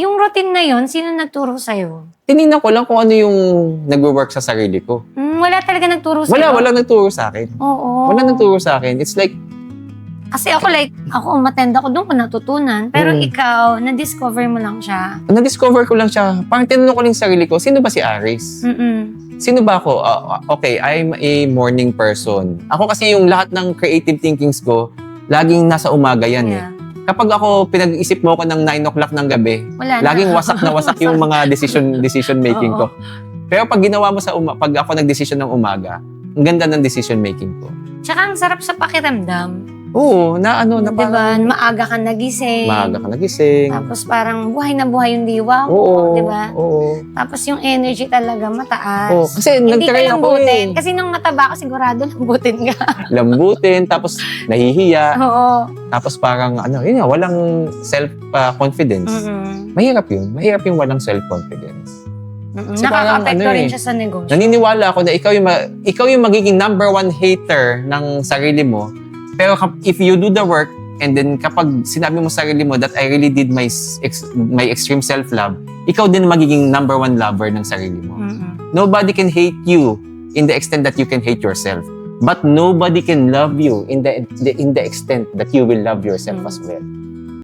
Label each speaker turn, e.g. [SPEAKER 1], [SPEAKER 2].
[SPEAKER 1] Yung routine na yon, sino nagturo sa'yo?
[SPEAKER 2] Tinignan ko lang kung ano yung nagwo-work sa sarili ko.
[SPEAKER 1] Wala talaga nagturo sa'yo?
[SPEAKER 2] Wala nagturo sa akin.
[SPEAKER 1] Oo.
[SPEAKER 2] Wala nagturo sa akin. It's like,
[SPEAKER 1] Kasi ako umattend ako doon ko natutunan. Pero ikaw, na-discover mo lang siya.
[SPEAKER 2] na-discover ko lang siya. Parang tinanong ko lang yung sarili ko, sino ba si Aris? Sino ba ako? Okay, I'm a morning person. Ako kasi yung lahat ng creative thinkings ko, laging nasa umaga yan eh.
[SPEAKER 1] Yeah.
[SPEAKER 2] Kapag ako pinag-isip mo ako ng 9 o'clock ng gabi,
[SPEAKER 1] Wala na.
[SPEAKER 2] laging wasak na wasak yung mga decision making ko. Pero pag ginawa mo pag ako nag-decision ng umaga, ang ganda ng decision making ko.
[SPEAKER 1] Tsaka ang sarap sa pakiramdam.
[SPEAKER 2] Oo, na
[SPEAKER 1] Diba?
[SPEAKER 2] parang
[SPEAKER 1] Maaga ka nagising.
[SPEAKER 2] maaga ka nagising.
[SPEAKER 1] Tapos parang buhay na buhay yung diwa mo.
[SPEAKER 2] Oo,
[SPEAKER 1] Diba?
[SPEAKER 2] oo.
[SPEAKER 1] Tapos yung energy talaga mataas.
[SPEAKER 2] Oo, kasi
[SPEAKER 1] Hindi ka
[SPEAKER 2] nag-try ako
[SPEAKER 1] lambutin.
[SPEAKER 2] eh.
[SPEAKER 1] Kasi nung mataba ka, sigurado lambutin ka.
[SPEAKER 2] Lambutin, tapos nahihiya.
[SPEAKER 1] Oo.
[SPEAKER 2] Tapos parang, yun nga, walang self-confidence. Mahirap yun. Mahirap yung walang self-confidence. Kasi parang
[SPEAKER 1] Nakaka-apekto rin siya sa negosyo.
[SPEAKER 2] Naniniwala ako na ikaw yung magiging number one hater ng sarili mo. Pero if you do the work, and then kapag sinabi mo sa sarili mo that I really did my extreme self-love, ikaw din magiging number one lover ng sarili mo. Nobody can hate you in the extent that you can hate yourself. But nobody can love you in the extent that you will love yourself as well.